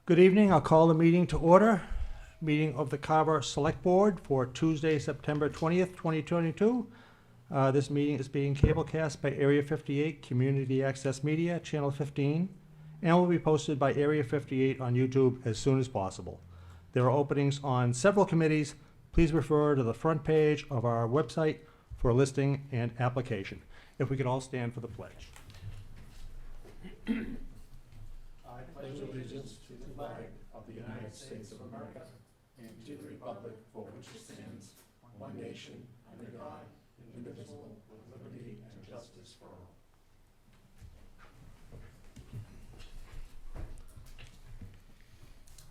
Good evening. I'll call the meeting to order. Meeting of the Carver Select Board for Tuesday, September 20th, 2022. This meeting is being cablecast by Area 58 Community Access Media, Channel 15, and will be posted by Area 58 on YouTube as soon as possible. There are openings on several committees. Please refer to the front page of our website for a listing and application. If we could all stand for the pledge. I pledge allegiance to the flag of the United States of America and to the republic for which it stands, one nation, under God, indivisible, with liberty and justice for all.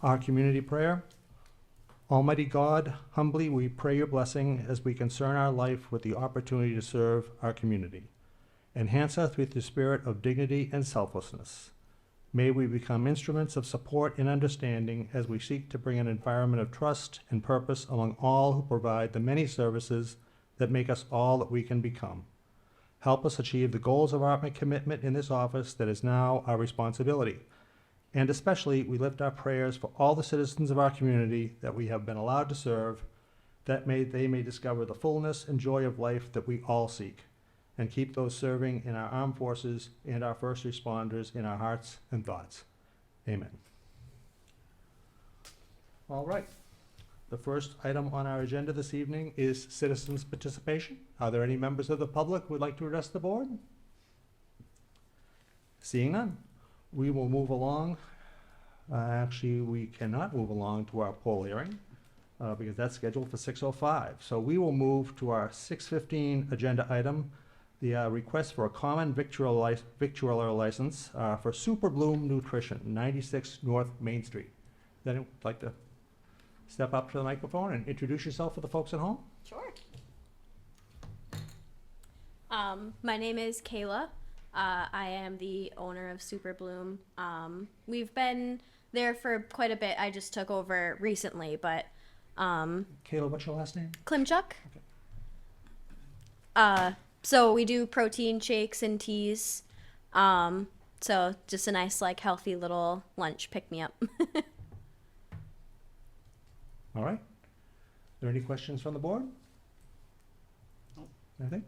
Our community prayer. Almighty God, humbly we pray your blessing as we concern our life with the opportunity to serve our community. Enhance us with the spirit of dignity and selflessness. May we become instruments of support and understanding as we seek to bring an environment of trust and purpose among all who provide the many services that make us all that we can become. Help us achieve the goals of our commitment in this office that is now our responsibility. And especially, we lift our prayers for all the citizens of our community that we have been allowed to serve, that they may discover the fullness and joy of life that we all seek, and keep those serving in our armed forces and our first responders in our hearts and thoughts. Amen. All right. The first item on our agenda this evening is citizens' participation. Are there any members of the public who would like to address the board? Seeing none, we will move along. Actually, we cannot move along to our poll hearing because that's scheduled for 6:05. So we will move to our 6:15 agenda item, the request for a common victualler license for Super Bloom Nutrition, 96 North Main Street. Does anyone like to step up to the microphone and introduce yourself for the folks at home? Sure. My name is Kayla. I am the owner of Super Bloom. We've been there for quite a bit. I just took over recently, but Kayla, what's your last name? Klimchuk. So we do protein shakes and teas. So just a nice, like, healthy little lunch pick-me-up. All right. Are there any questions from the board? Anything?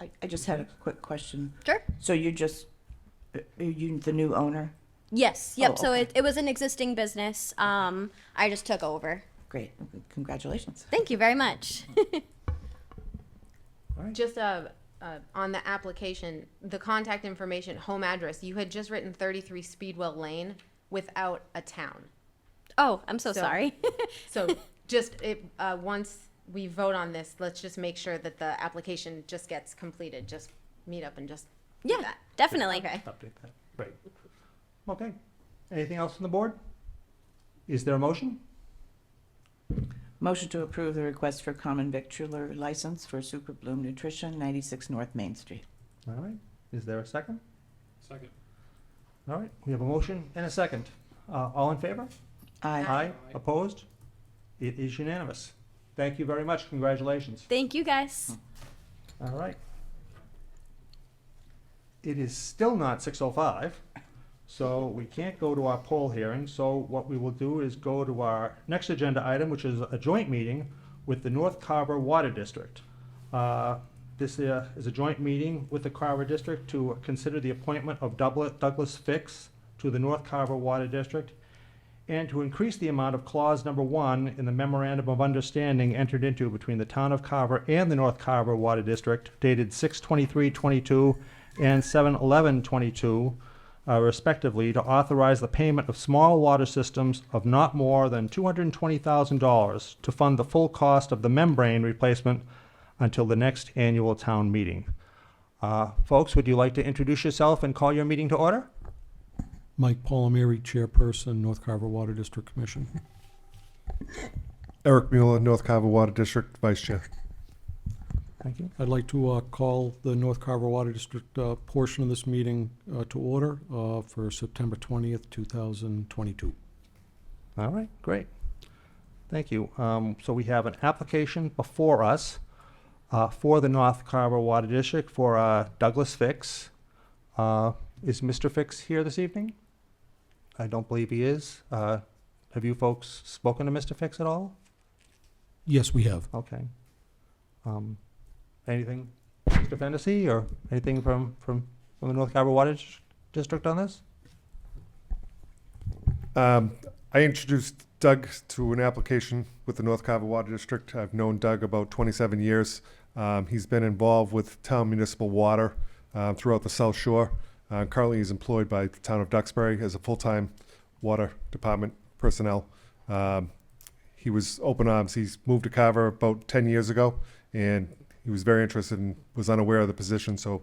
I just had a quick question. Sure. So you're you the new owner? Yes. Yep. Oh, So okay. it was an existing business. I just took over. Great. Congratulations. Thank you very much. All right. Just on the application, the contact information, home address, you had just written 33 Speedwell Lane without a town. Oh, I'm so So- sorry. So just once we vote on this, let's just make sure that the application just gets completed. Just meet up and just do Yeah, that. definitely. Okay. Update that. Right. Okay. Anything else from the board? Is there a motion? Motion to approve the request for common victualler license for Super Bloom Nutrition, 96 North Main Street. All right. Is there a second? Second. All right. We have a motion and a second. All in favor? Aye. Aye. Opposed? It is unanimous. Thank you very much. Congratulations. Thank you, guys. All right. It is still not 6:05, so we can't go to our poll hearing. So what we will do is go to our next agenda item, which is a joint meeting with the North Carver Water District. This is a joint meeting with the Carver District to consider the appointment of Douglas Hvac to the North Carver Water District and to increase the amount of clause number 1 in the memorandum of understanding entered into between the town of Carver and the North Carver Water District dated 6/23/22 and 7/11/22, respectively, to authorize the payment of small water systems of not more than $220,000 to fund the full cost of the membrane replacement until the next annual town meeting. Folks, would you like to introduce yourself and call your meeting to order? Mike Palmieri, Chairperson, North Carver Water District Commission. Eric Mueller, North Carver Water District Vice Chair. Thank you. I'd like to call the North Carver Water District portion of this meeting to order for September 20th, 2022. All right, great. Thank you. So we have an application before us for the North Carver Water District for Douglas Hvac. Is Mr. Hvac here this evening? I don't believe he is. Have you folks spoken to Mr. Fix at all? Yes, we have. Okay. Anything, Mr. Fennessy, or anything from the North Carver Water District on this? I introduced Doug to an application with the North Carver Water District. I've known Doug about 27 years. He's been involved with town municipal water throughout the South Shore. Currently, he's employed by the town of Duxbury as a full-time water department personnel. He was open arms. He's moved to Carver about 10 years ago, and he was very interested and was unaware of the position, so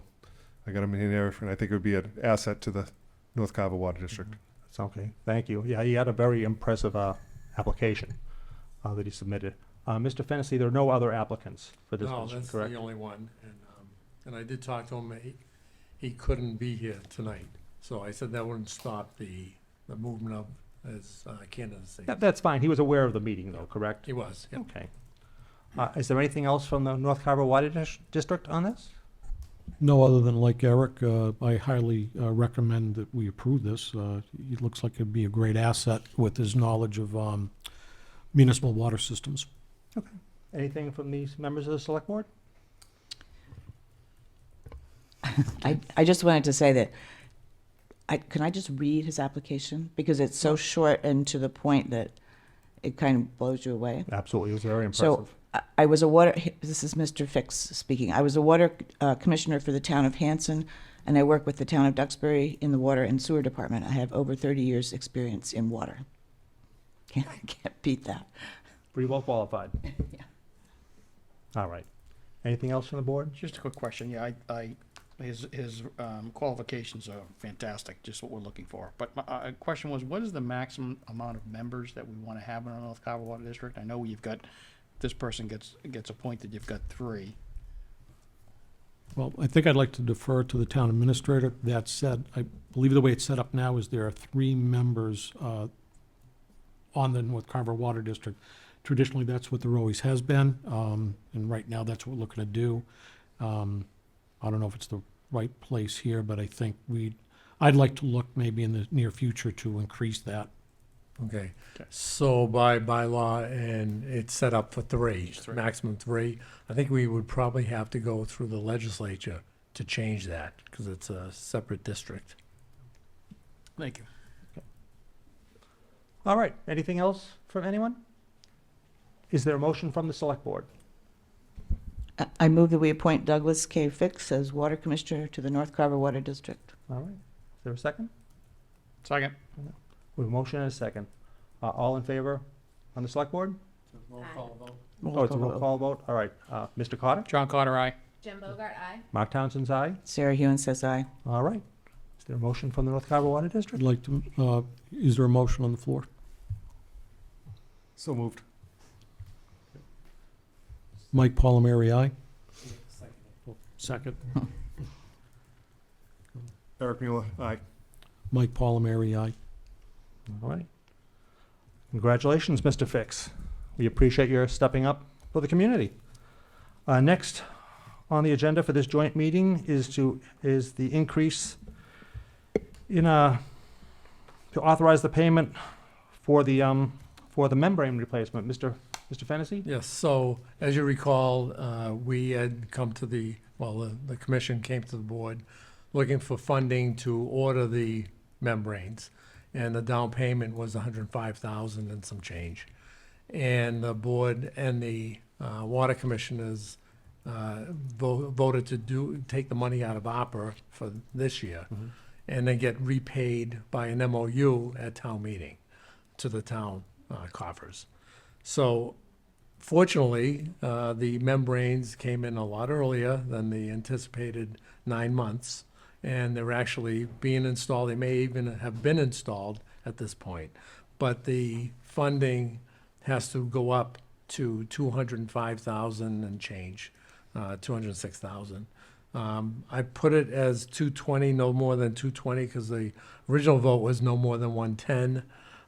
I got him in here, and I think it would be an asset to the North Carver Water District. That's okay. Thank you. Yeah, he had a very impressive application that he submitted. Mr. Fennessy, there are no other applicants for this No, position, that's correct? the only one, and I did talk to him, he couldn't be here tonight, so I said that wouldn't stop the movement of his candidacy. That's fine. He was aware of the meeting, though, correct? He was, yeah. Okay. Is there anything else from the North Carver Water District on this? No, other than like Eric, I highly recommend that we approve this. It looks like it'd be a great asset with his knowledge of municipal water systems. Anything from these members of the select board? I just wanted to say that, can I just read his application? Because it's so short and to the point that it kind of blows you away. Absolutely. It was very So impressive. I was a water, this is Mr. Fix speaking. I was a water commissioner for the town of Hanson, and I work with the town of Duxbury in the water and sewer department. I have over 30 years' experience in water. Can't beat that. Pretty well qualified. Yeah. All right. Anything else from the board? Just a quick question. Yeah, his qualifications are fantastic, just what we're looking for. But my question was, what is the maximum amount of members that we want to have in our North Carver Water District? I know you've got, this person gets appointed, you've got 3. Well, I think I'd like to defer to the town administrator. That said, I believe the way it's set up now is there are 3 members on the North Carver Water District. Traditionally, that's what there always has been, and right now, that's what we're looking to do. I don't know if it's the right place here, but I think I'd like to look maybe in the near future to increase that. Okay, so by law, and it's set up for 3, Just 3. maximum 3, I think we would probably have to go through the legislature to change that, because it's a separate district. Thank you. All right. Anything else from anyone? Is there a motion from the select board? I move that we appoint Douglas K. Fix as water commissioner to the North Carver Water District. All right. Is there a second? Second. We have a motion and a second. All in favor on the select board? Roll call vote. Oh, it's a roll call vote? All right. Mr. Cotter? John Carter, aye. Jim Bogart, aye. Mark Townsend's aye. Sarah Hewen says aye. All right. Is there a motion from the North Carver Water I'd District? like to, is there a motion on the floor? So moved. Mike Palmieri, aye. Second. Eric Mueller, aye. Mike Palmieri, aye. All right. Congratulations, Mr. Fix. We appreciate your stepping up for the community. Next on the agenda for this joint meeting is the increase in to authorize the payment for the membrane replacement. Mr. Fennessy? Yes, so as you recall, we had come to the commission came to the board looking for funding to order the membranes, and the down payment was $105,000 and some change. And the board and the water commissioners voted to take the money out of ARPA for this year, and then get repaid by an MOU at town meeting to the town coffers. So fortunately, the membranes came in a lot earlier than the anticipated 9 months, and they're actually being installed. They may even have been installed at this point, but the funding has to go up to $205,000 and change, $206,000. I put it as 220, no more than 220, because the original vote was no more than 110.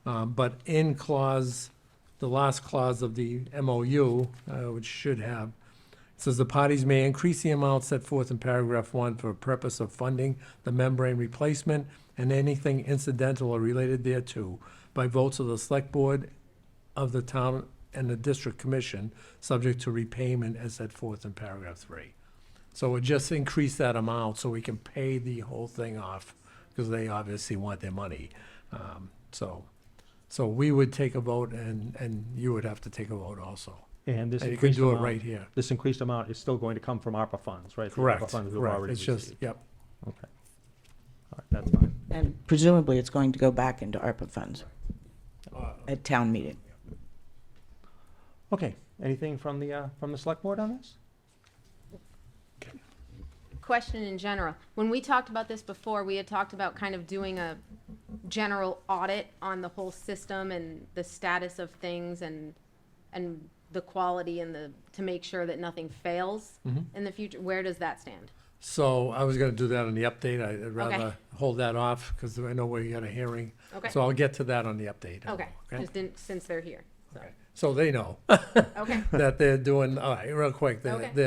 But in the last clause of the MOU, which should have Says the parties may increase the amount set forth in paragraph 1 for purpose of funding the membrane replacement and anything incidental or related thereto by votes of the select board of the town and the district commission, subject to repayment as set forth in paragraph 3. So it just increase that amount so we can pay the whole thing off, because they obviously want their money. So we would take a vote, and you would have to take a vote also. And this And you can increased do it amount, right here. this increased amount is still going to come from ARPA funds, right? The Correct, ARPA funds we've correct. already It's just, received. yep. Okay. All right, that's fine. And presumably, it's going to go back into ARPA funds at town meeting. Okay, anything from the select board on this? Question in general. When we talked about this before, we had talked about kind of doing a general audit on the whole system and the status of things and the quality and to make sure that nothing fails in the future. Where does that stand? So I was gonna do that on the update. I'd Okay. rather hold that off, because I know we got a hearing. Okay. So I'll get to that on the update. Okay, just since they're here. So. Okay. So they know Okay, that they're doing, all right, real quick, Okay. they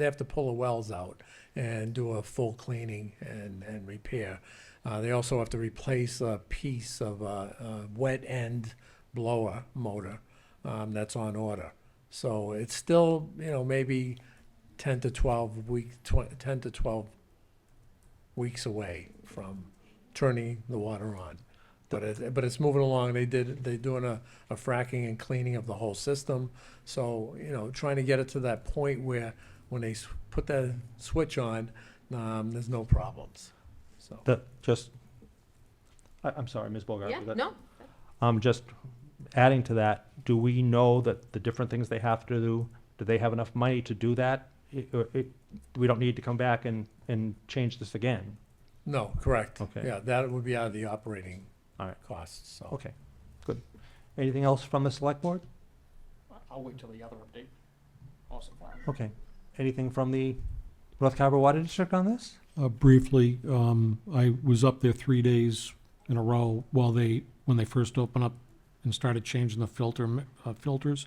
have to pull the wells out and do a full cleaning and repair. They also have to replace a piece of a wet end blower motor that's on order. So it's still, maybe 10 to 12 weeks away from turning the water on. But it's moving along. They're doing a fracking and cleaning of the whole system. So, trying to get it to that point where when they put that switch on, there's no problems. So, I'm sorry, Ms. Bogart. yeah, was that- no, Just adding to that, do we know that the different things they have to do they have enough money to do that? We don't need to come back and change this again? no, correct. Okay. Yeah, that would be out of the operating All right. costs, so. Okay, good. Anything else from the select board? I'll wait till the other update. Also fine. Okay. Anything from the North Carver Water District on this? Briefly, I was up there 3 days in a row when they first opened up and started changing the filters.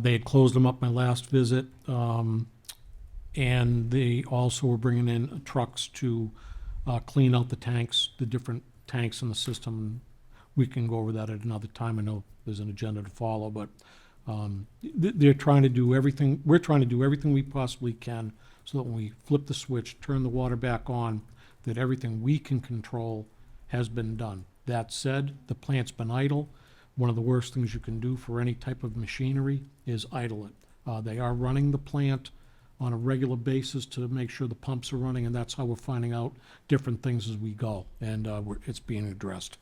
They had closed them up my last visit, and they also were bringing in trucks to clean out the tanks, the different tanks in the system. We can go over that at another time. I know there's an agenda to follow, but they're trying to do everything, we're trying to do everything we possibly can so that when we flip the switch, turn the water back on, that everything we can control has been done. That said, the plant's been idle. One of the worst things you can do for any type of machinery is idle it. They are running the plant on a regular basis to make sure the pumps are running, and that's how we're finding out different things as we go, and it's being addressed.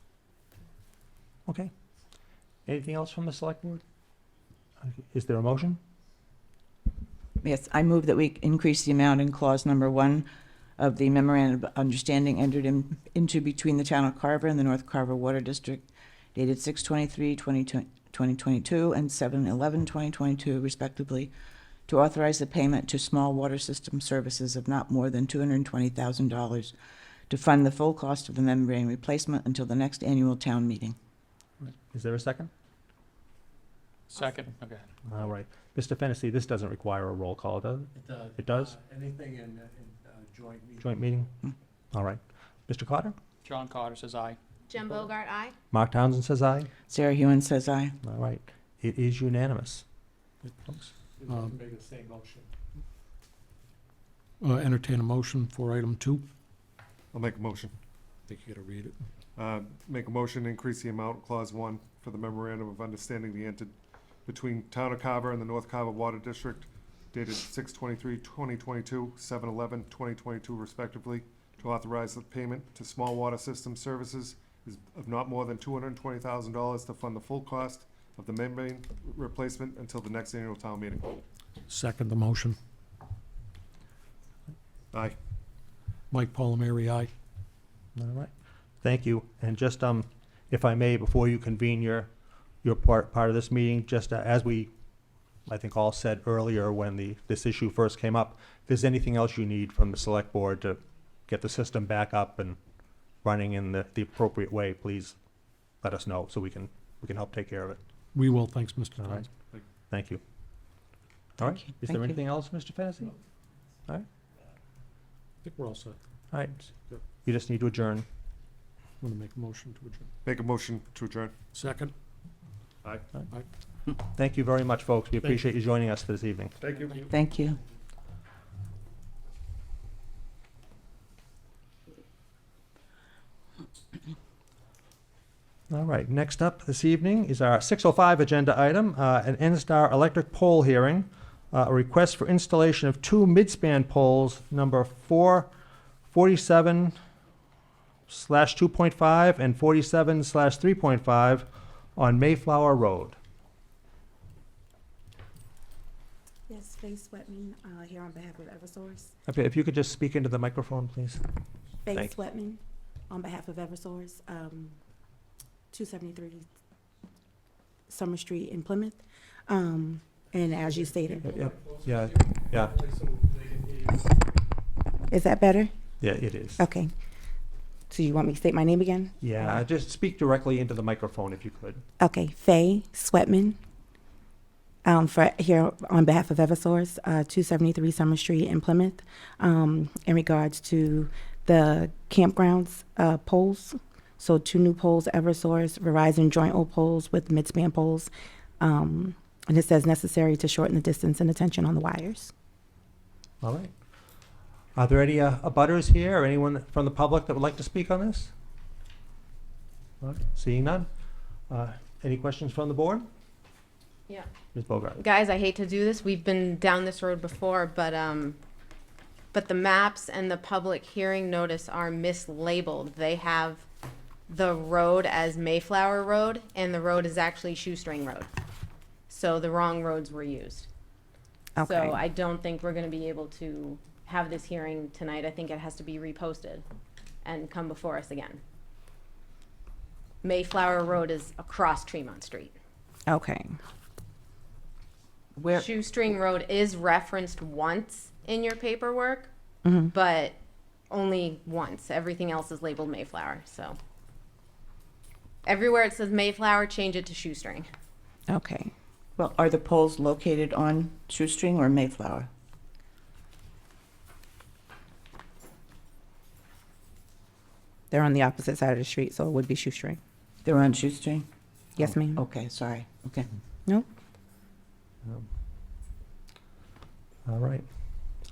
Okay. Anything else from the select board? Is there a motion? Yes, I move that we increase the amount in clause number 1 of the memorandum of understanding entered into between the town of Carver and the North Carver Water District dated 6/23/2022 and 7/11/2022 respectively, to authorize the payment to small water system services of not more than $220,000 to fund the full cost of the membrane replacement until the next annual town meeting. Is there a second? Second, okay. All right. Mr. Fennessy, this doesn't require a roll call, does it? It does. It does? Anything in joint meeting. Joint meeting? All right. Mr. Cotter? John Carter says aye. Jem Bogart, aye. Mark Townsend says aye. Sarah Hewen says aye. All right. It is unanimous. Make the same motion. Entertain a motion for item 2. I'll make a motion. I think you gotta read it. Make a motion, to increase the amount, clause 1, for the memorandum of understanding entered between Town of Carver and the North Carver Water District dated 6/23/2022, 7/11/2022 respectively, to authorize the payment to small water system services of not more than $220,000 to fund the full cost of the membrane replacement until the next annual town meeting. Second the motion. Aye. Mike Palmieri, aye. All right. Thank you. And just, if I may, before you convene your part of this meeting, just as we, I think, all said earlier when this issue first came up, if there's anything else you need from the select board to get the system back up and running in the appropriate way, please let us know so we can help take care of it. We will, thanks, Mr. All right. Towns. Thank you. All right. Thank you. Is Thank there you. anything else, Mr. Fennessy? All right. I think we're all set. All right. Yep. You just need to adjourn. I'm gonna make a motion to adjourn. Make a motion to adjourn. Second? Aye. Thank you very much, folks. We appreciate you joining us this evening. Thank you. Thank you. All right, next up this evening is our 6:05 agenda item, an N-Star electric pole hearing, a request for installation of two midspan poles, number 447/2.5 and 47/3.5 on Mayflower Road. Yes, Faye Sweatman, here on behalf of Eversource. Okay, if you could just speak into the microphone, please. Faye Thank you. Sweatman, on behalf of Eversource, 273 Summer Street in Plymouth. And as you stated, Yeah, yeah, is that better? yeah, it is. Okay. So you want me to state my name again? Yeah, just speak directly into the microphone if you could. Okay, Faye Sweatman, for here on behalf of Eversource, 273 Summer Street in Plymouth, in regards to the campgrounds poles. So two new poles, Eversource, Verizon joint O poles with midspan poles. And it says necessary to shorten the distance and attention on the wires. All right. Are there any abutters here or anyone from the public that would like to speak on this? All right, seeing none. Any questions from the board? Yeah. Ms. Bogart? Guys, I hate to do this. We've been down this road before, but the maps and the public hearing notice are mislabeled. They have the road as Mayflower Road, and the road is actually Shoestring Road. So the wrong roads were used. Okay. So I don't think we're gonna be able to have this hearing tonight. I think it has to be reposted and come before us again. Mayflower Road is across Tremont Street. Okay. Where, Shoestring Road is referenced once in your paperwork, Mhm. but only once. Everything else is labeled Mayflower, so. Everywhere it says Mayflower, change it to Shoestring. Okay. well, are the poles located on Shoestring or Mayflower? They're on the opposite side of the street, so it would be Shoestring. They're on Shoestring? Yes, Oh, ma'am. Okay, sorry. Okay. No? All right.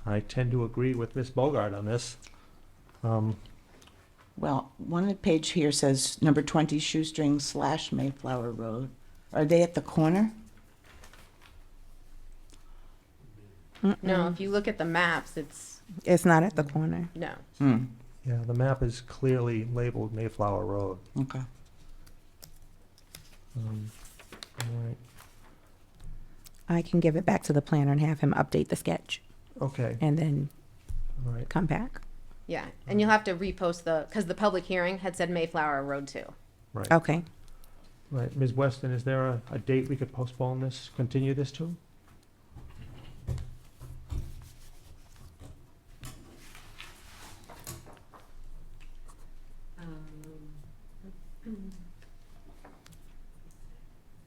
I tend to agree with Ms. Bogart on this. Well, one of the page here says number 20 Shoestring / Mayflower Road. Are they at the corner? No, if you look at the maps, It's not at the corner. no. Hmm, Yeah, the map is clearly labeled Mayflower Road. okay. All right. I can give it back to the planner and have him update the sketch Okay, and then all right. come back. Yeah, and you'll have to repost because the public hearing had said Mayflower Road too. Right. Okay. Right. Ms. Weston, is there a date we could postpone this, continue this to?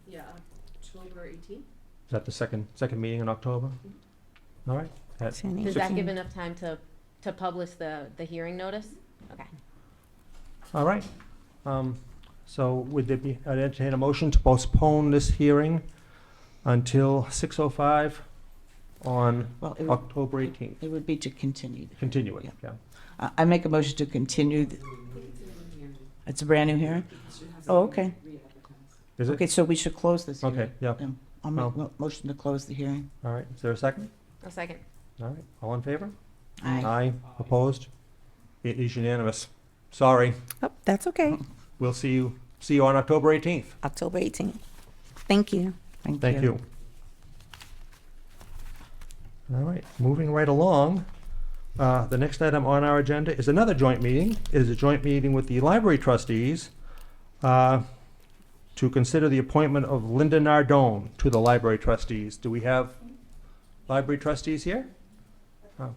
Yeah, October 18th. Is that the second meeting in October? All right. Does that give enough time to publish the hearing notice? Okay. All right. So would there be, I'd entertain a motion to postpone this hearing until 6:05 on Well, it would, October 18th. it would be to continue. Continue it, Yeah. yeah. I make a motion to continue. It's a brand new hearing? Oh, okay. Is Okay, it? so we should close this hearing. Okay, yeah. I'll make a motion to close the hearing. All right. Is there a second? A second. All right. All in favor? Aye. Opposed? It is unanimous. Sorry. Oh, that's okay. We'll see you on October 18th. October 18th. Thank you. Thank you. All right, moving right along. The next item on our agenda is another joint meeting. It is a joint meeting with the library trustees to consider the appointment of Linda Nardone to the library trustees. Do we have library trustees here? Do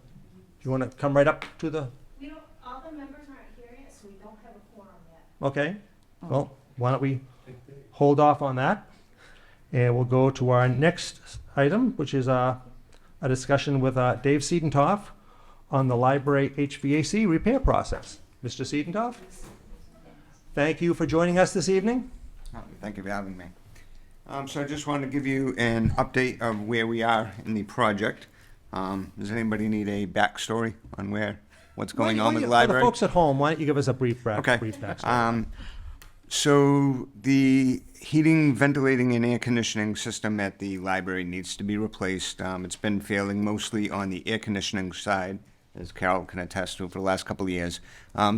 you want to come right up to the, We don't, all the members aren't here yet, so we don't have a quorum yet. okay? Well, why don't we hold off on that? And we'll go to our next item, which is a discussion with Dave Sedentoff on the library HVAC repair process. Mr. Sedentoff? Thank you for joining us this evening. Thank you for having me. So I just wanted to give you an update of where we are in the project. Does anybody need a backstory on what's going on with the For library? the folks at home, why don't you give us a brief Okay. backstory? So the heating, ventilating, and air conditioning system at the library needs to be replaced. It's been failing mostly on the air conditioning side, as Carol can attest to, for the last couple of years.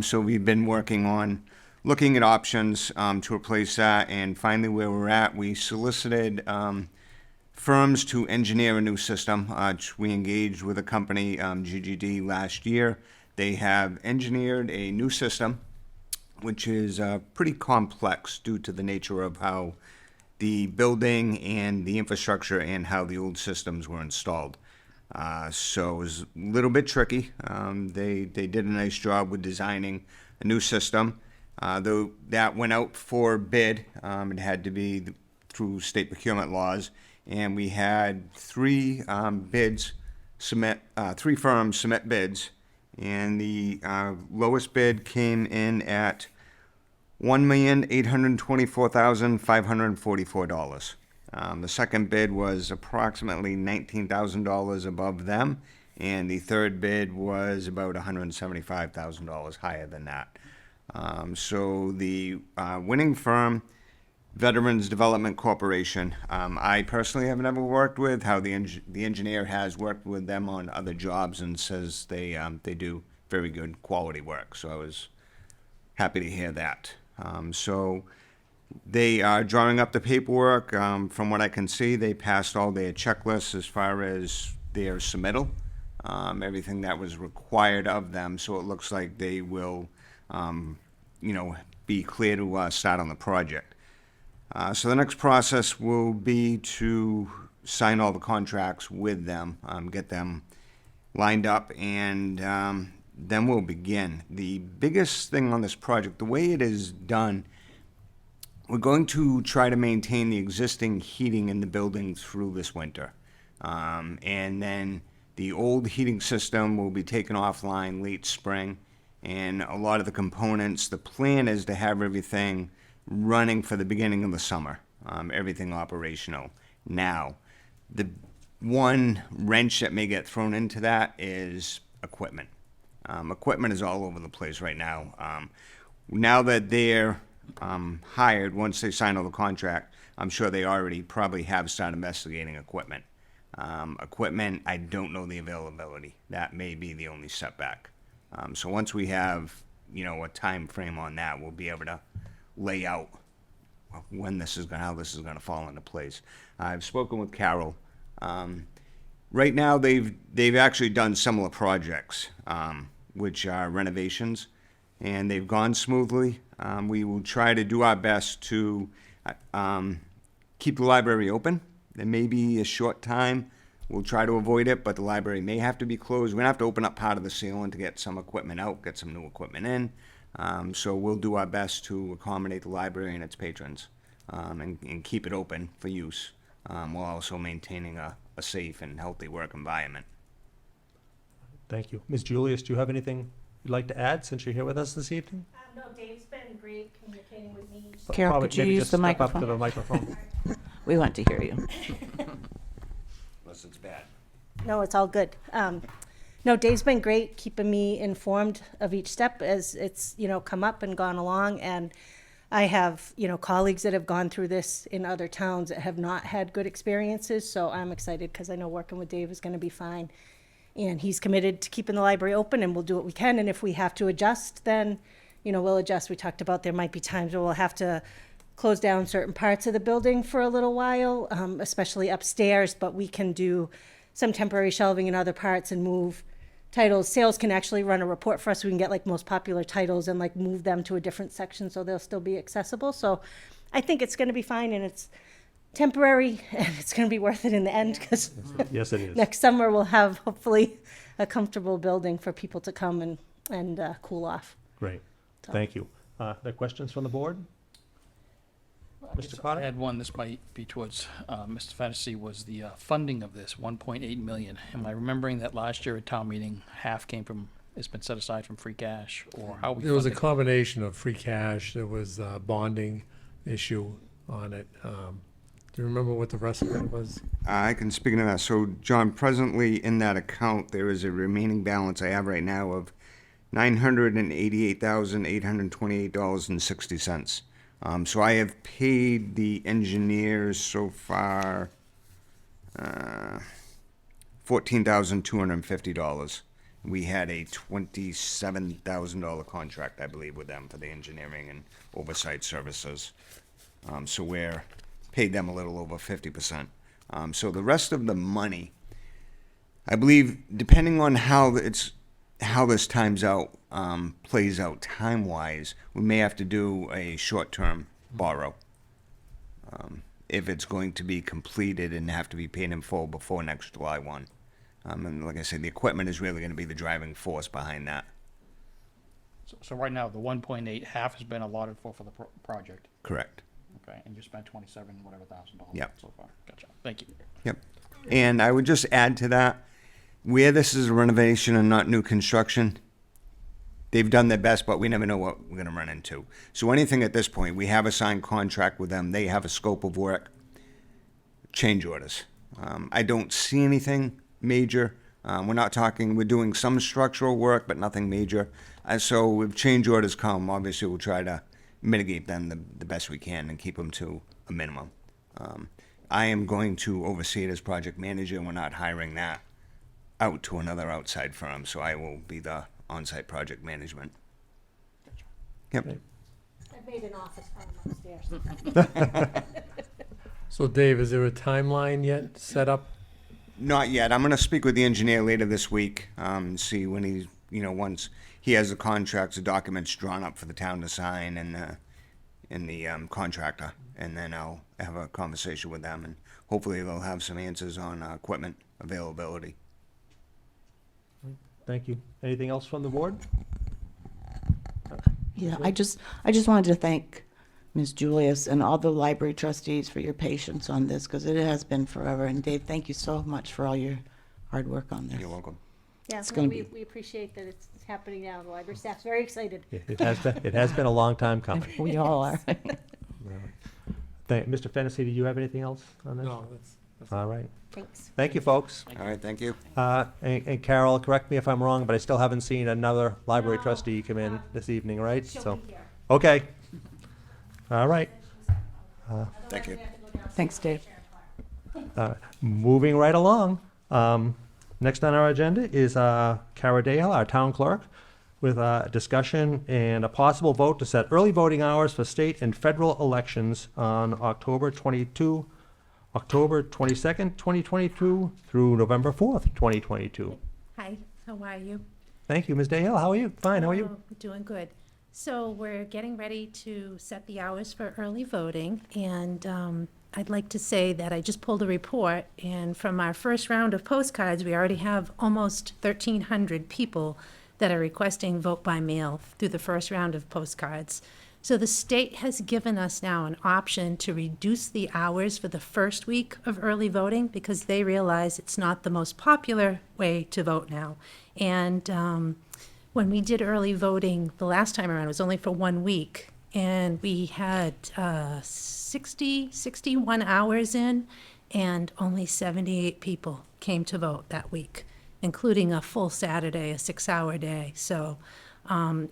So we've been working on looking at options to replace that, and finally where we're at, we solicited firms to engineer a new system. We engaged with a company, GGD, last year. They have engineered a new system, which is pretty complex due to the nature of how the building and the infrastructure and how the old systems were installed. So it was a little bit tricky. They did a nice job with designing a new system. Though that went out for bid, it had to be through state procurement laws, and we had three firms submit bids, and the lowest bid came in at $1,824,544. The second bid was approximately $19,000 above them, and the third bid was about $175,000 higher than that. So the winning firm, Veterans Development Corporation, I personally have never worked with. How the engineer has worked with them on other jobs and says they do very good quality work. So I was happy to hear that. So they are drawing up the paperwork. From what I can see, they passed all their checklists as far as their submittal, everything that was required of them. So it looks like they will be clear to start on the project. So the next process will be to sign all the contracts with them, get them lined up, and then we'll begin. The biggest thing on this project, the way it is done, we're going to try to maintain the existing heating in the building through this winter. And then the old heating system will be taken offline late spring. And a lot of the components, the plan is to have everything running for the beginning of the summer, everything operational. Now, the one wrench that may get thrown into that is equipment. Equipment is all over the place right now. Now that they're hired, once they sign all the contract, I'm sure they already probably have started investigating equipment. Equipment, I don't know the availability. That may be the only setback. So once we have, a time frame on that, we'll be able to lay out how this is going to fall into place. I've spoken with Carol. Right now, they've actually done similar projects, which are renovations, and they've gone smoothly. We will try to do our best to keep the library open. There may be a short time. We'll try to avoid it, but the library may have to be closed. We're going to have to open up part of the ceiling to get some equipment out, get some new equipment in. So we'll do our best to accommodate the library and its patrons and keep it open for use, while also maintaining a safe and healthy work environment. Thank you. Ms. Julius, do you have anything you'd like to add since you're here with us this evening? No, Dave's been great communicating with me. Carol, Probably could you maybe use just the step up to microphone? the microphone. We want to hear you. Unless it's bad. No, it's all good. No, Dave's been great keeping me informed of each step as it's, come up and gone along. And I have, colleagues that have gone through this in other towns that have not had good experiences. So I'm excited because I know working with Dave is going to be fine. And he's committed to keeping the library open, and we'll do what we can. And if we have to adjust, then, we'll adjust. We talked about there might be times where we'll have to close down certain parts of the building for a little while, especially upstairs, but we can do some temporary shelving in other parts and move titles. Sales can actually run a report for us. We can get most popular titles and move them to a different section so they'll still be accessible. So I think it's going to be fine, and it's temporary, and it's going to be worth it in the end because Yes, it is. next summer we'll have hopefully a comfortable building for people to come and cool off. Great. Thank you. The questions from the board? Mr. I Carter? had one, this might be towards Mr. Fennessy, was the funding of this, 1.8 million. Am I remembering that last year at town meeting, half came from, it's been set aside from free cash, or how we There was a funded it? combination of free cash, there was a bonding issue on it. Do you remember what the rest of it was? I can speak to that. So, John, presently in that account, there is a remaining balance I have right now of $988,828.60. So I have paid the engineers so far $14,250. We had a $27,000 contract, I believe, with them for the engineering and oversight services. So we're paid them a little over 50%. So the rest of the money, I believe, depending on how this times out, plays out time-wise, we may have to do a short-term borrow. If it's going to be completed and have to be paid in full before next July 1. And like I said, the equipment is really going to be the driving force behind that. So right now, the 1.8, half has been allotted for the project, Correct. okay, and you spent 27 whatever thousand dollars Yep. so far. Gotcha, thank you. Yep. And I would just add to that, where this is a renovation and not new construction, they've done their best, but we never know what we're going to run into. So anything at this point, we have a signed contract with them. They have a scope of work. Change orders. I don't see anything major. We're doing some structural work, but nothing major. So if change orders come, obviously we'll try to mitigate them the best we can and keep them to a minimum. I am going to oversee it as project manager, and we're not hiring that out to another outside firm, so I will be the on-site project management. Yep. I've made an office for him upstairs. So Dave, is there a timeline yet set up? Not yet. I'm going to speak with the engineer later this week, see when he's, once he has the contracts, the documents drawn up for the town to sign and the contractor, and then I'll have a conversation with them, and hopefully they'll have some answers on equipment availability. Thank you. Anything else from the board? Yeah, I just wanted to thank Ms. Julius and all the library trustees for your patience on this, because it has been forever. And Dave, thank you so much for all your hard work on this. You're welcome. Yeah, It's gonna we be- appreciate that it's happening now. The library staff's very excited. It has been a long time coming. We all are. Mr. Fennessy, did you have anything else on this? No, that's All right. Thanks. Thank you, folks. All right, thank you. And Carol, correct me if I'm wrong, but I still haven't seen another library trustee come in this evening, right? So, okay. All right. Thank you. Thanks, Dave. Moving right along. Next on our agenda is Cara Dale, our town clerk, with a discussion and a possible vote to set early voting hours for state and federal elections on October 22nd, 2022 through November 4th, 2022. Hi, how are you? Thank you, Ms. Dale. How are you? Fine, how are you? Oh, doing good. So we're getting ready to set the hours for early voting, and I'd like to say that I just pulled a report, and from our first round of postcards, we already have almost 1,300 people that are requesting vote by mail through the first round of postcards. So the state has given us now an option to reduce the hours for the first week of early voting because they realize it's not the most popular way to vote now. And when we did early voting the last time around, it was only for 1 week. And we had 61 hours in, and only 78 people came to vote that week, including a full Saturday, a 6-hour day. So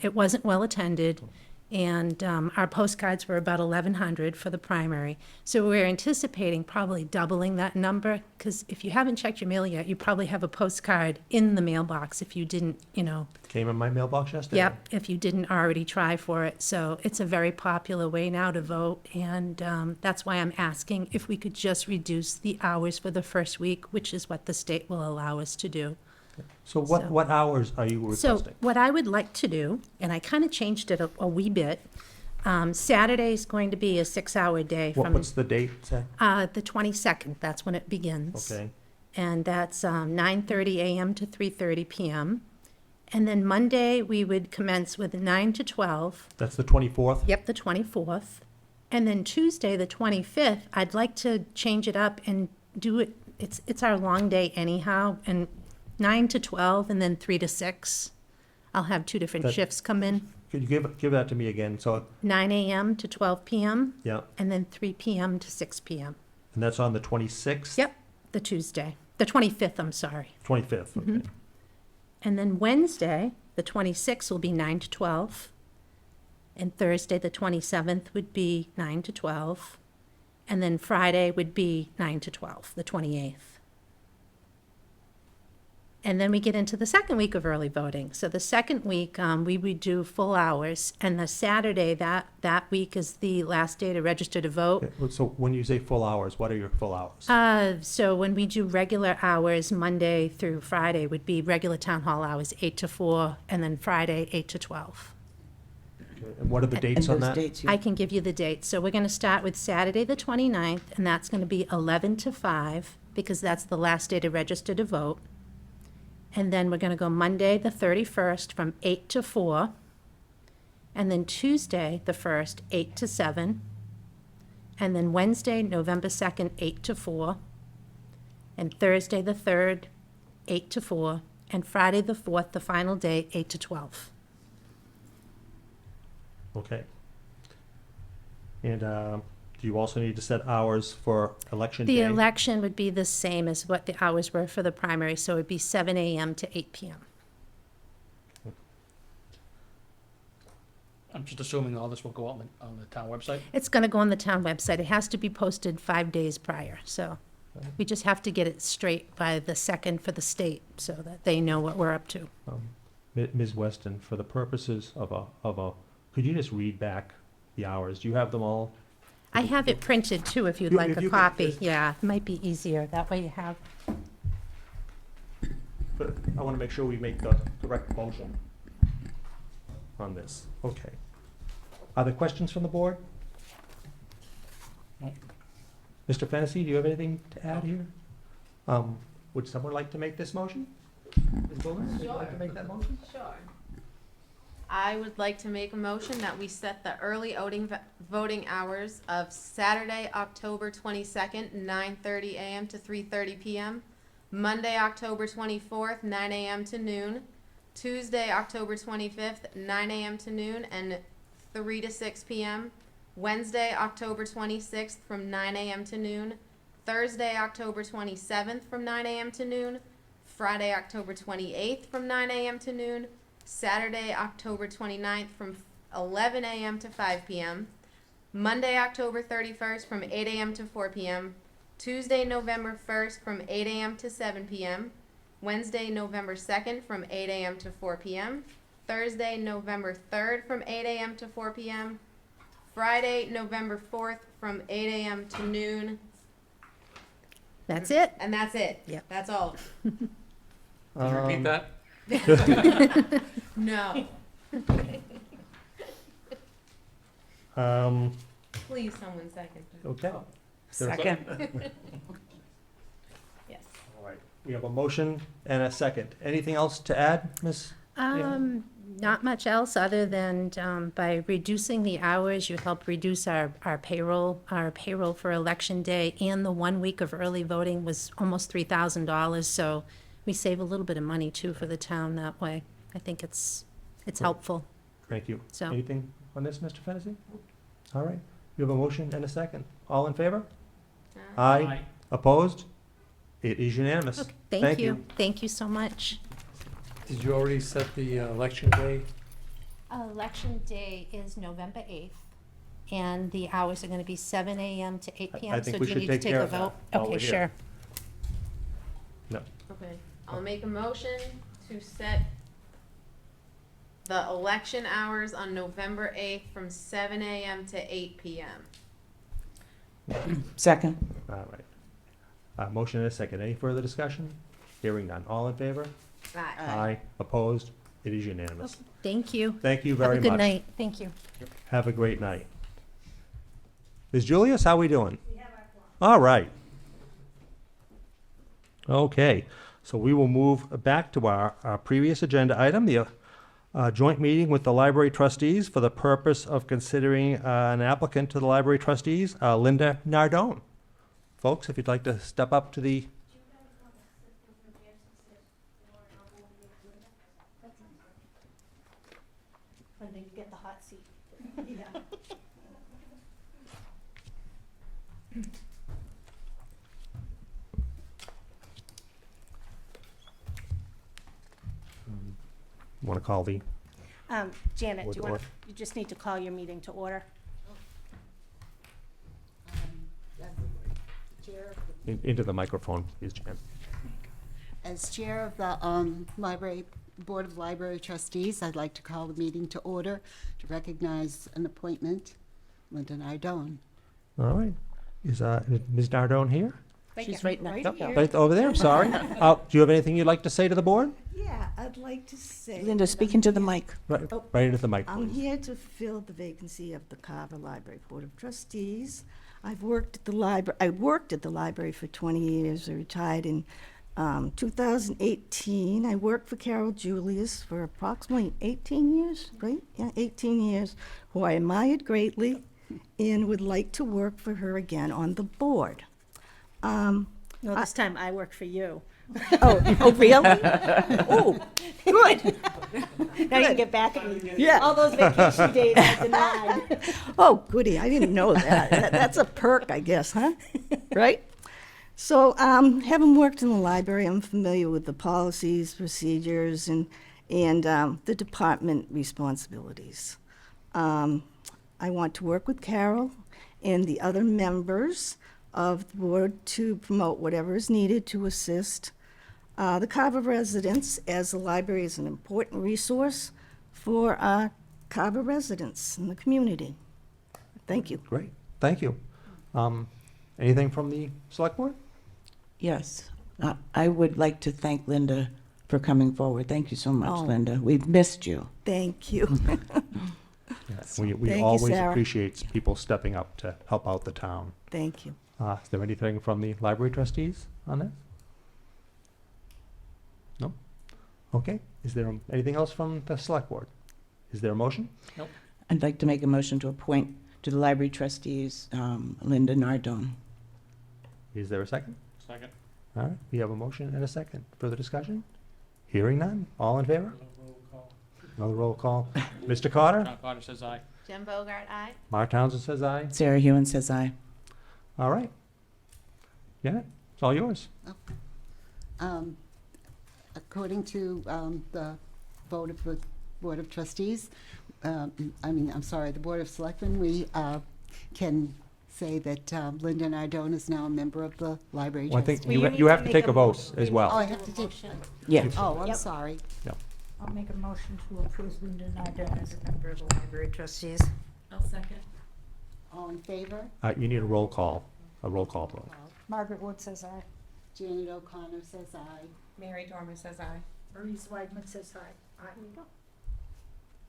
it wasn't well attended. And our postcards were about 1,100 for the primary. So we're anticipating probably doubling that number, because if you haven't checked your mail yet, you probably have a postcard in the mailbox if you didn't, Came in my mailbox yesterday. Yep, if you didn't already try for it. So it's a very popular way now to vote, and that's why I'm asking if we could just reduce the hours for the first week, which is what the state will allow us to do. So what hours are you So requesting? what I would like to do, and I kind of changed it a wee bit, Saturday's going to be a 6-hour day from What's the date, say? the 22nd, that's when it begins. Okay. And that's 9:30 a.m. to 3:30 p.m. And then Monday, we would commence with 9 to 12. That's the 24th? Yep, the 24th. And then Tuesday, the 25th, I'd like to change it up and do it, it's our long day anyhow, and 9 to 12 and then 3 to 6. I'll have two different That- shifts come in, Could you give that to me again? So, 9 a.m. to 12 p.m. yeah, and then 3 p.m. to 6 p.m. and that's on the 26th? Yep, the Tuesday, the 25th, I'm sorry. 25th, okay. And then Wednesday, the 26th, will be 9 to 12. And Thursday, the 27th, would be 9 to 12. And then Friday would be 9 to 12, the 28th. And then we get into the second week of early voting. So the second week, we would do full hours. And the Saturday, that week is the last day to register to vote. Okay, so when you say full hours, what are your full hours? So when we do regular hours, Monday through Friday would be regular town hall hours, 8 to 4, and then Friday, 8 to 12. Okay, and what are the dates And on those that? dates, I can give you the dates. So we're going to start with Saturday, the 29th, and that's going to be 11 to 5, because that's the last day to register to vote. And then we're going to go Monday, the 31st, from 8 to 4. And then Tuesday, the 1st, 8 to 7. And then Wednesday, November 2nd, 8 to 4. And Thursday, the 3rd, 8 to 4. And Friday, the 4th, the final day, 8 to 12. Okay. And do you also need to set hours for election day? The election would be the same as what the hours were for the primary, so it would be 7 a.m. to 8 p.m. I'm just assuming all this will go up on the town website? It's going to go on the town website. It has to be posted 5 days prior, so we just have to get it straight by the 2nd for the state so that they know what we're up to. Ms. Weston, for the purposes of a, could you just read back the hours? Do you have them all? I have it printed too, if you'd You- like if a you could copy. just- Yeah, it might be easier. That way you have. But I want to make sure we make the correct motion on this. Okay. Are there questions from the board? Mr. Fennessy, do you have anything to add here? Would someone like to make this motion? Ms. Bullis, would you like to make that motion? Sure. I would like to make a motion that we set the early voting hours of Saturday, October 22nd, 9:30 a.m. to 3:30 p.m., Monday, October 24th, 9 a.m. to noon, Tuesday, October 25th, 9 a.m. to noon, and 3 to 6 p.m., Wednesday, October 26th, from 9 a.m. to noon, Thursday, October 27th, from 9 a.m. to noon, Friday, October 28th, from 9 a.m. to noon, Saturday, October 29th, from 11 a.m. to 5 p.m., Monday, October 31st, from 8 a.m. to 4 p.m., Tuesday, November 1st, from 8 a.m. to 7 p.m., Wednesday, November 2nd, from 8 a.m. to 4 p.m., Thursday, November 3rd, from 8 a.m. to 4 p.m., Friday, November 4th, from 8 a.m. to noon, That's it. and that's it. Yep. That's all. Can you repeat that? No. Um, Please, someone second. okay. Second. Yes. All right. We have a motion and a second. Anything else to add, Ms.? Not much else other than by reducing the hours, you help reduce our payroll. Our payroll for election day and the 1 week of early voting was almost $3,000. So we save a little bit of money too for the town that way. I think it's helpful. Thank you. So- Anything on this, Mr. Fennessy? All right. We have a motion and a second. All in favor? Aye. Opposed? It is unanimous. Okay, thank you. Thank you so much. Did you already set the election day? Election day is November 8th, and the hours are going to be 7 a.m. to 8 I p.m. think So we do you should need to take take care a of that vote? while Okay, we're here. sure. No. Okay, I'll make a motion to set the election hours on November 8th from 7 a.m. to 8 p.m. Second. All right. Motion and a second. Any further discussion? Hearing none. All in favor? Aye. Aye. Opposed? It is unanimous. Thank you. Thank you very Have a much. good night. Thank you. Have a great night. Ms. Julius, how we doing? All right. Okay, so we will move back to our previous agenda item, the a joint meeting with the library trustees for the purpose of considering an applicant to the library trustees, Linda Nardone. Folks, if you'd like to step up to the, And then you get the hot seat. Yeah. want to call the, Janet, do you want, Order. you just need to call your meeting to order. into the microphone, please, Jan. As chair of the Library Board of Library Trustees, I'd like to call the meeting to order to recognize an appointment, Linda Nardone. All right. Is Ms. Nardone here? She's right next Yep, to you. right over there, I'm sorry. Do you have anything you'd like to say to the board? Yeah, I'd like to say. Linda, speak into the mic. Right, right into the mic, I'm please. here to fill the vacancy of the Carver Library Board of Trustees. I worked at the library for 20 years. I retired in 2018. I worked for Carol Julius for approximately 18 years, right? Yeah, 18 years, who I admired greatly and would like to work for her again on the board. No, this time I work for you. Oh, really? Oh, good. Now you can get back at me. Yeah. All those vacation days I denied. Oh, goody, I didn't know that. That's a perk, I guess, huh? Right? So, having worked in the library, I'm familiar with the policies, procedures, and the department responsibilities. I want to work with Carol and the other members of the board to promote whatever is needed to assist the Carver residents, as the library is an important resource for Carver residents in the community. Thank you. Great, thank you. Anything from the select board? Yes, I would like to thank Linda for coming forward. Thank you so much, Oh. Linda. We've missed you. Thank you. Yes. We Thank you, always Sarah. appreciate people stepping up to help out the town. Thank you. Is there anything from the library trustees on this? No? Okay, is there anything else from the select board? Is there a motion? I'd like to make a motion to appoint to the library trustees Linda Nardone. Is there a second? Second. All right, we have a motion and a second. Further discussion? Hearing none, all in favor? Another roll call. Mr. Carter? John Carter says aye. Jim Bogart, aye. Mark Townsend says aye. Sarah Hewen says aye. All right. Yeah, it's all yours. According to the Board of Trustees, the Board of Selectmen, we can say that Linda Nardone is now a member of the library Well, I trustees. think you have to take a vote as Oh, well. I have to take, Yeah. oh, I'm Yep. sorry. I'll make a motion to approve Linda Nardone as a member of the library trustees. I'll second. All in favor? You need a roll call vote. Margaret Wood says aye. Janet O'Connor says aye. Mary Dormer says aye. Maurice Weidman says aye.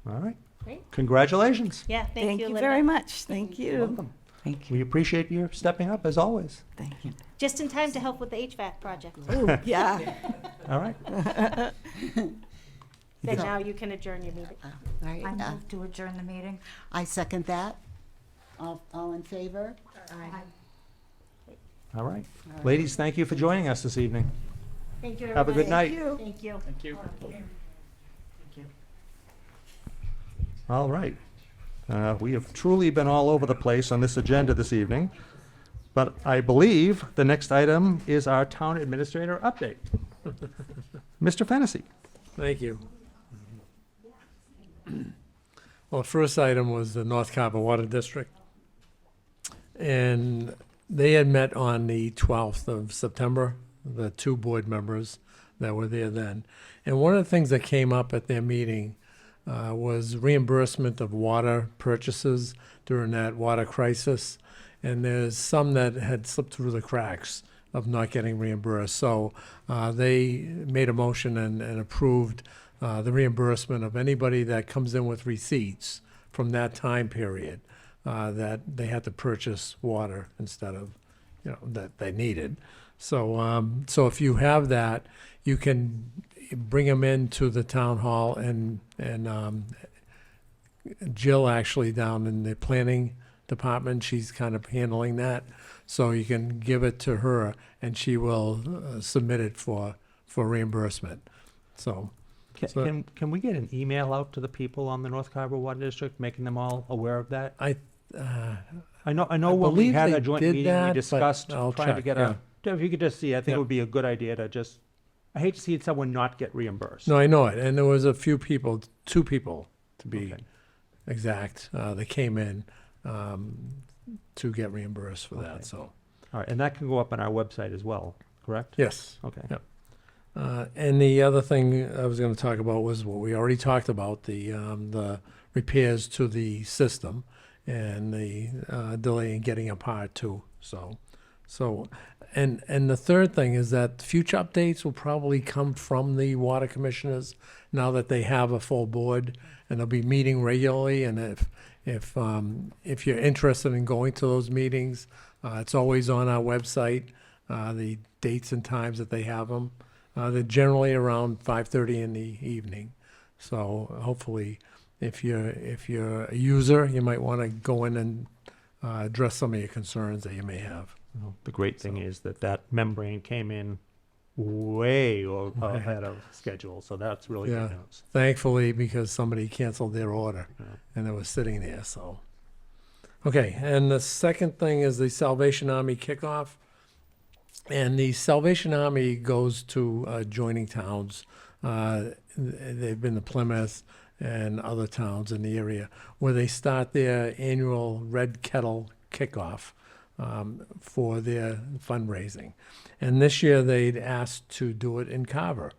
All right. Great. Congratulations. Yeah, thank you, Linda. very much. Thank you. Welcome. Thank you. We appreciate your stepping up as always. Thank you. Just in time to help with the HVAC project. Oh, yeah. All right. Then now you can adjourn your meeting. All right, I move to adjourn the meeting. I second that. All in favor? Aye. All right. Ladies, thank you for joining us this evening. Thank you, Have a good everybody. night. Thank you. Thank you. All right. We have truly been all over the place on this agenda this evening, but I believe the next item is our town administrator update. Mr. Fennessy. Thank you. Well, the first item was the North Carver Water District. And they had met on the 12th of September, the two board members that were there then. And one of the things that came up at their meeting was reimbursement of water purchases during that water crisis. And there's some that had slipped through the cracks of not getting reimbursed. So they made a motion and approved the reimbursement of anybody that comes in with receipts from that time period that they had to purchase water instead of, that they needed. So, so if you have that, you can, bring them into the town hall, and Jill actually down in the planning department, she's kind of handling that. So you can give it to her and she will submit it for reimbursement. So, Can we get an email out to the people on the North Carver Water District, making them all aware of that? I know when we believe had they a joint did meeting, that, we but discussed I'll trying to check, get if you could just see, I think Yeah. it would be a good idea to just, I hate to see someone not get reimbursed. no, I know it. And there was a few people, 2 people to be Okay. exact, that came in to get reimbursed for Okay. that, so. All right, and that can go up on our website as well, correct? Yes. Okay. Yep. And the other thing I was gonna talk about was what we already talked about, the repairs to the system and the delay in getting a part too, so. And the third thing is that future updates will probably come from the water commissioners now that they have a full board, and they'll be meeting regularly, and if you're interested in going to those meetings, it's always on our website, the dates and times that they have them. They're generally around 5:30 in the evening. So hopefully, if you're a user, you might want to go in and address some of your concerns that you may have. Well, the great thing is that membrane came in way ahead of schedule, so that's really Yeah. good news. Thankfully, because somebody canceled their order Yeah. and it was sitting there, so. Okay, and the second thing is the Salvation Army Kickoff. And the Salvation Army goes to adjoining towns. They've been to Plymouth and other towns in the area where they start their annual Red Kettle Kickoff for their fundraising. And this year they'd asked to do it in Carver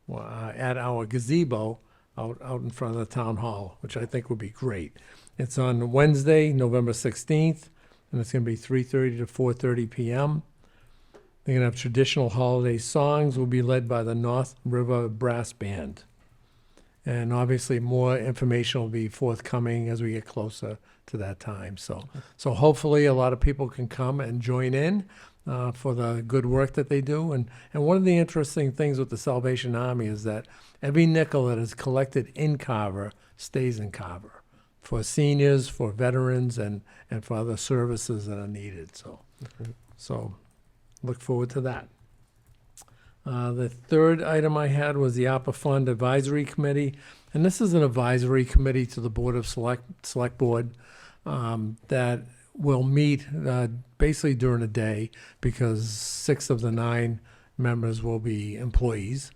at our gazebo out in front of the town hall, which I think would be great. It's on Wednesday, November 16th, and it's going to be 3:30 to 4:30 p.m. They're going to have traditional holiday songs, will be led by the North River Brass Band. And obviously more information will be forthcoming as we get closer to that time. So hopefully a lot of people can come and join in for the good work that they do. And one of the interesting things with the Salvation Army is that every nickel that is collected in Carver stays in Carver for seniors, for veterans, and for other services that are needed. So look forward to that. The third item I had was the ARPA Fund Advisory Committee. And this is an advisory committee to the Board of Select Board that will meet basically during the day, because 6 of the 9 members will be employees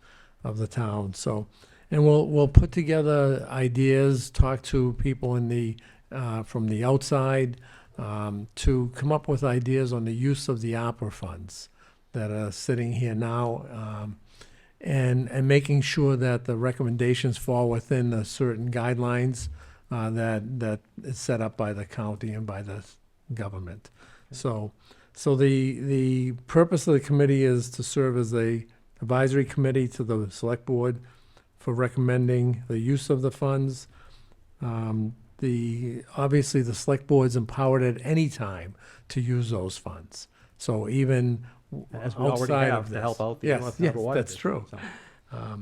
of the town. So, and we'll put together ideas, talk to people in the from the outside, to come up with ideas on the use of the ARPA funds that are sitting here now, and making sure that the recommendations fall within the certain guidelines that is set up by the county and by the government. So the purpose of the committee is to serve as a advisory committee to the select board for recommending the use of the funds. Obviously the select board's empowered at any time to use those funds. So even As we already outside have of to this. help out the Yes, North yes, Carver Water that's District, true. so.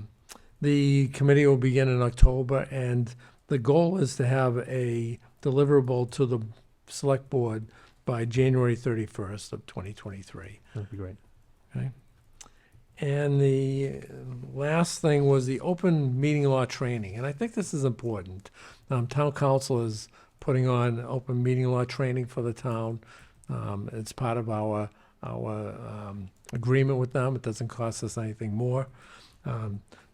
The committee will begin in October, and the goal is to have a deliverable to the select board by January 31st of 2023. That'd be great. Okay. And the last thing was the open meeting law training, and I think this is important. Town council is putting on open meeting law training for the town. It's part of our agreement with them. It doesn't cost us anything more.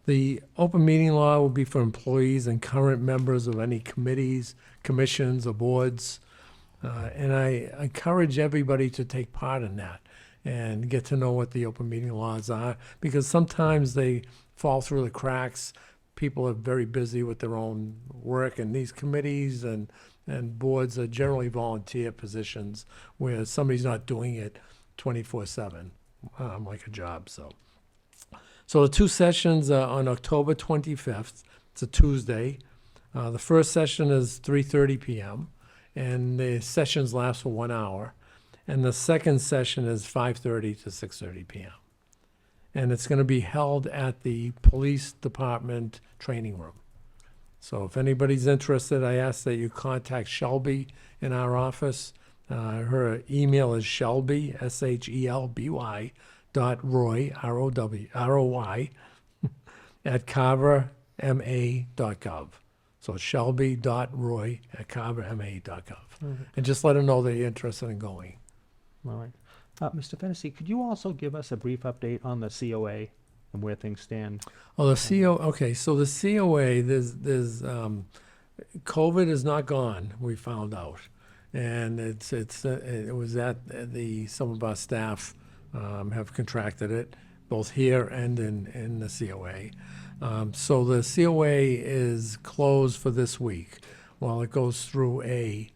The open meeting law will be for employees and current members of any committees, commissions, or boards. And I encourage everybody to take part in that and get to know what the open meeting laws are, because sometimes they fall through the cracks. People are very busy with their own work, and these committees and boards are generally volunteer positions where somebody's not doing it 24/7, like a job, So the 2 sessions are on October 25th. It's a Tuesday. The first session is 3:30 p.m., and the sessions last for 1 hour. And the second session is 5:30 to 6:30 p.m. and it's gonna be held at the police department training room. So if anybody's interested, I ask that you contact Shelby in our office. Her email is Shelby, SHELBY, .Roy, ROY, at carverma.gov. So shelby.roy@carverma.gov. And just let her know that you're interested in going. All right. Mr. Fennessy, could you also give us a brief update on the COA and where things stand? Oh, the okay, so the COA, COVID is not gone, we found out. And it was at some of our staff have contracted it, both here and in the COA. So the COA is closed for this week while it goes through a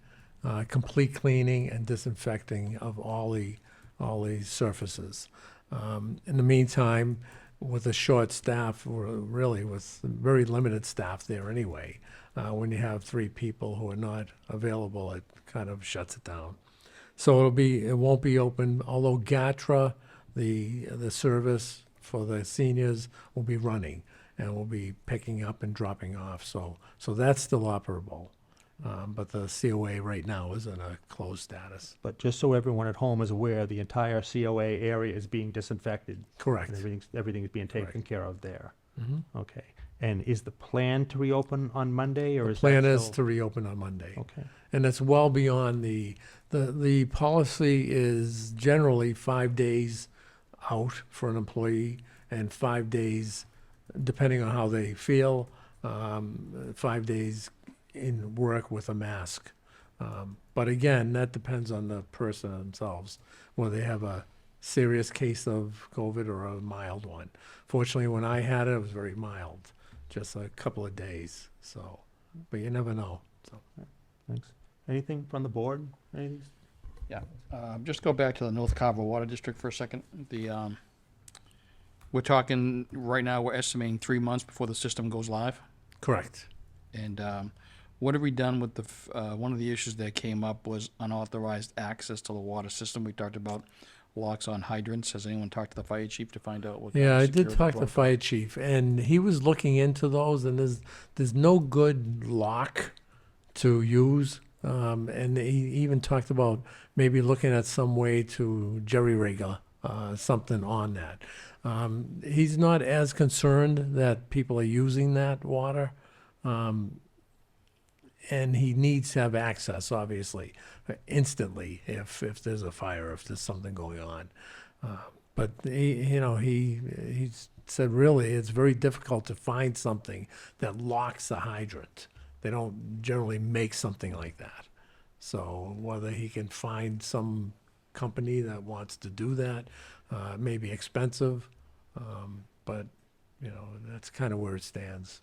complete cleaning and disinfecting of all the surfaces. In the meantime, with a short staff, or really with very limited staff there anyway, when you have 3 people who are not available, it kind of shuts it down. So it won't be open, although GATRA, the service for the seniors, will be running and will be picking up and dropping off. So that's still operable. But the COA right now is in a closed status. But just so everyone at home is aware, the entire COA area is being disinfected. Correct. And everything is being taken care of there. Mhm. Okay. And is the plan to reopen on Monday, or The is plan that is still- to reopen on Monday. Okay. And it's well beyond the policy is generally 5 days out for an employee and 5 days, depending on how they feel, 5 days in work with a mask. But again, that depends on the person themselves, whether they have a serious case of COVID or a mild one. Fortunately, when I had it, it was very mild, just a couple of days. So, but you never know. So. Thanks. Anything from the board? Anything? Yeah, just go back to the North Carver Water District for a second. We're talking, right now, we're estimating 3 months before the system goes live. Correct. And what have we done with one of the issues that came up was unauthorized access to the water system. We talked about locks on hydrants. Has anyone talked to the fire chief to find out what kind Yeah, of I did security talk to the protocol? fire chief, and he was looking into those, and there's no good lock to use. And he even talked about maybe looking at some way to jerry-rig something on that. He's not as concerned that people are using that water. And he needs to have access, obviously, instantly if there's a fire, if there's something going on. But he said really it's very difficult to find something that locks a hydrant. They don't generally make something like that. So whether he can find some company that wants to do that, may be expensive, but that's kind of where it stands.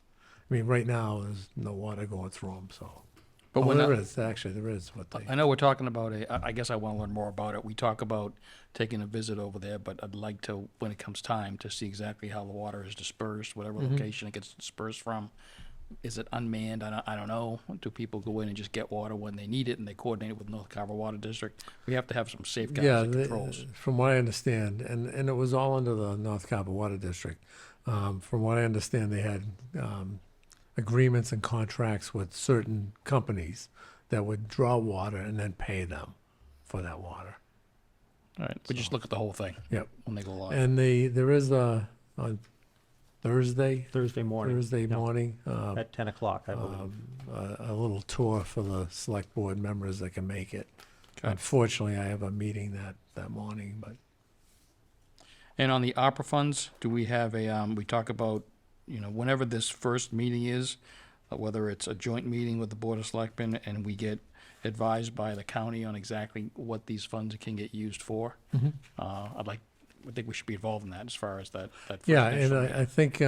I mean, right now, there's no water going through them, so. But Oh, when there that- is, actually, there is, but I know we're talking about I guess I want to learn more about it. We talk about taking a visit over there, but I'd like to, when it comes time, to see exactly how the water is dispersed, whatever location it gets dispersed from. Is it unmanned? I don't know. Do people go in and just get water when they need it and they coordinate it with North Carver Water District? We have to have some safeguards yeah, and controls. from what I understand, and it was all under the North Carver Water District. From what I understand, they had agreements and contracts with certain companies that would draw water and then pay them for that water. All right, we just look at the whole thing. Yep. When they go live. And there is on Thursday morning. Thursday Yep. morning, At 10 o'clock, I believe. a little tour for the select board members that can make it. Okay. Unfortunately, I have a meeting that morning, but And on the ARPA funds, do we have we talk about, whenever this first meeting is, whether it's a joint meeting with the Board of Selectmen and we get advised by the county on exactly what these funds can get used for. I think we should be involved in that as far as that. yeah, initial and meeting. I think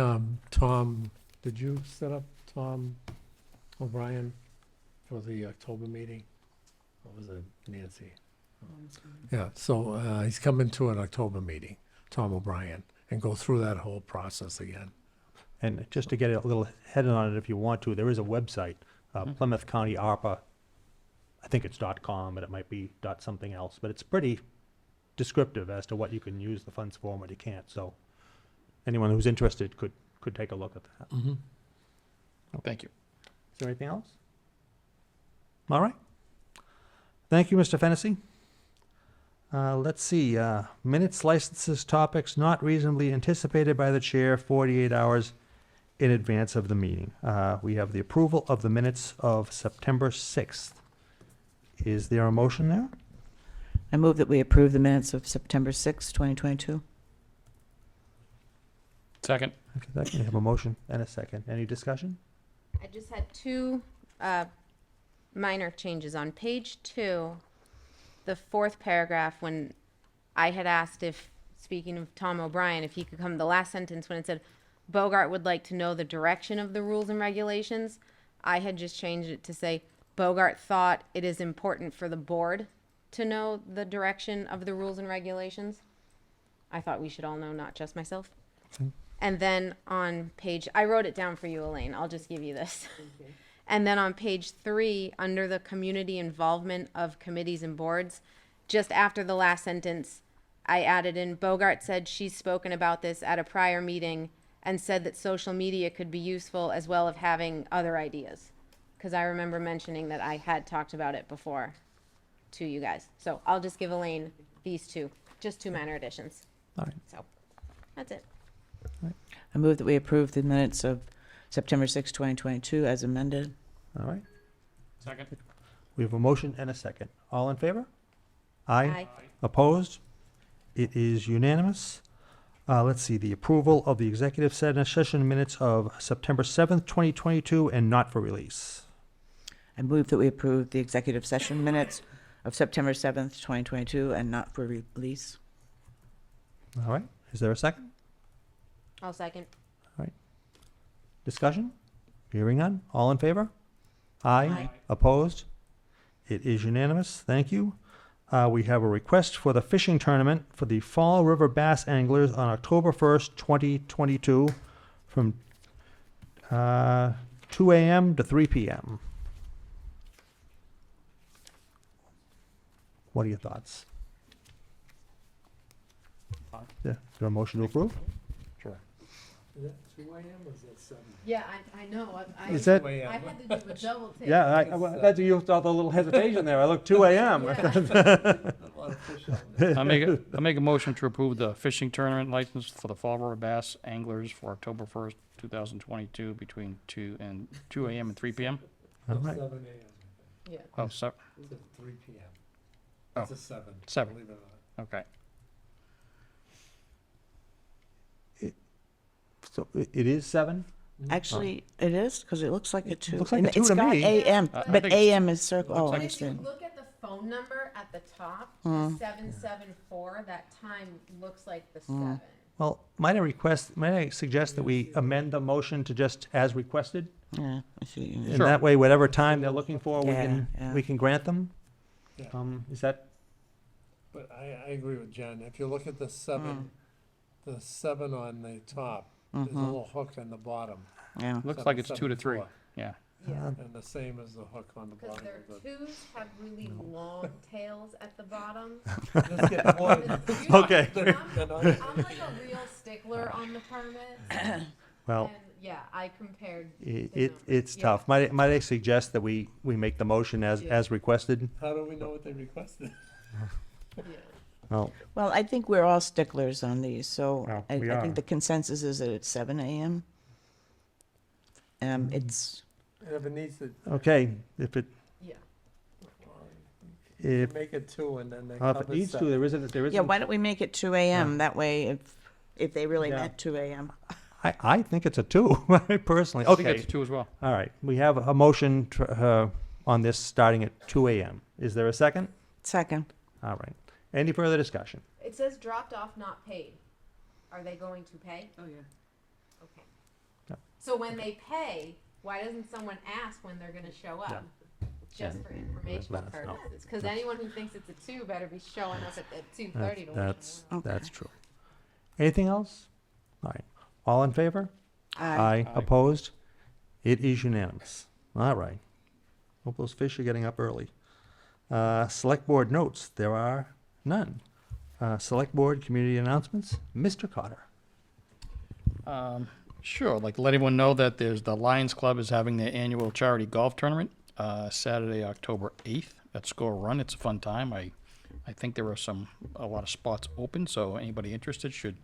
Tom, did you set up Tom O'Brien for the October meeting? Or was it Nancy? Yeah, so he's coming to an October meeting, Tom O'Brien, and go through that whole process again. And just to get a little head on it if you want to, there is a website, Plymouth County ARPA. I think it's .com, but it might be .something else. But it's pretty descriptive as to what you can use the funds for and what you can't. So anyone who's interested could take a look at that. Mhm. Thank you. Is there anything else? All right. Thank you, Mr. Fennessy. Let's see, minutes, licenses, topics not reasonably anticipated by the chair 48 hours in advance of the meeting. We have the approval of the minutes of September 6th. Is there a motion there? I move that we approve the minutes of September 6, 2022. Second. Okay, second. We have a motion and a second. Any discussion? I just had two minor changes on page 2, the 4th paragraph, when I had asked if, speaking of Tom O'Brien, if he could come, the last sentence when it said Bogart would like to know the direction of the rules and regulations, I had just changed it to say Bogart thought it is important for the board to know the direction of the rules and regulations. I thought we should all know, not just myself. And then on page, I wrote it down for you, Elaine. I'll just give you this. And then on page 3, under the community involvement of committees and boards, just after the last sentence, I added in, Bogart said she's spoken about this at a prior meeting and said that social media could be useful as well as having other ideas. Because I remember mentioning that I had talked about it before to you guys. So I'll just give Elaine these two, just 2 minor additions. All right. So that's it. I move that we approve the minutes of September 6, 2022 as amended. All right. Second. We have a motion and a second. All in favor? Aye. Aye. Opposed? It is unanimous. Let's see, the approval of the executive session minutes of September 7th, 2022, and not for release. I move that we approve the executive session minutes of September 7th, 2022, and not for release. All right. Is there a second? I'll second. Discussion? Hearing none. All in favor? Aye. Aye. Opposed? It is unanimous. Thank you. We have a request for the fishing tournament for the Fall River Bass Anglers on October 1st, 2022 from 2 a.m. to 3 p.m. What are your thoughts? Yeah, is there a motion to approve? Sure. Is that 2 a.m. or is that 7? Yeah, I know. Is that- I had to do a double take. Yeah, that's you felt a little hesitation there. I looked 2 a.m. I'll make a motion to approve the fishing tournament license for the Fall River Bass Anglers for October 1st, 2022, between 2 a.m. and 3 p.m. All right. 7 a.m. Yeah. Oh, so, It's at 3 p.m. Oh. It's a 7. 7. Believe it or not. okay. So it is 7? Actually, it is, because it looks like a 2. looks like a And 2 it's to got me. AM, I but think it's- AM is circle, oh, I But if you understand. look at the phone number at the top, Mm. 774, that time looks like the 7. Well, might I suggest that we amend the motion to just as requested? Yeah, I see. what you mean. And that way, whatever time they're looking for, Yeah. we can grant them? Yeah. Is that, But I agree with Jen. If you look at the 7, the 7 on the top, there's a little hook on the bottom. Yeah. Looks like it's 2 to 3. 774. Yeah. Yeah. And the same as the hook on the Because bottom their of the. 2s have really long tails at the bottom. Just get one. Okay. I'm like a real stickler on the permits. well, And yeah, I compared. the it's numbers. Yeah. tough. Might I suggest that we make the motion as requested? How do we know what they requested? Yeah. Well, Well, I think we're all sticklers on these, so Well, I we I are. think the consensus is that it's 7 a.m. It's, And if it needs to, okay, if Yeah. make it 2 and then they if cover it needs to, 7. there isn't. yeah, why don't we make it 2 a.m.? That way, if they really Yeah. meant 2 a.m. I think it's a 2, personally. I think Okay, it's 2 as well. all right. We have a motion on this starting at 2 a.m. Is there a second? Second. All right. Any further discussion? It says dropped off, not paid. Are they going to pay? Oh, yeah. Okay. Yep. So when they pay, why doesn't someone ask when they're gonna show up? Just for informational Let us know. purposes, because anyone who thinks it's a 2 better be showing up at 2:30 to watch That's them. that's true. Anything else? All right. All in favor? Aye. Opposed? It is unanimous. All right. Hope those fish are getting up early. Select board notes. There are none. Select board community announcements. Mr. Cotter. Sure, I'd like to let everyone know that there's the Lions Club is having their annual charity golf tournament, Saturday, October 8th at Score Run. It's a fun time. I think there are a lot of spots open, so anybody interested should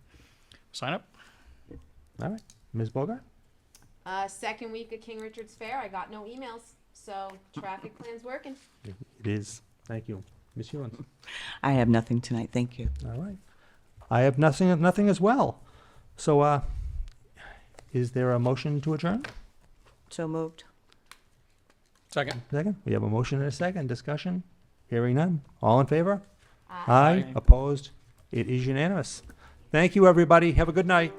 sign up. All right, Ms. Bogart? Second week of King Richard's Fair, I got no emails, so traffic plan's working. It is. Thank you. Ms. Hewens? I have nothing tonight, thank you. All right. I have nothing as well. So, is there a motion to adjourn? So moved. Second. Second? We have a motion and a second. Discussion? Hearing none. All in favor? Aye. Opposed? It is unanimous. Thank you, everybody. Have a good night.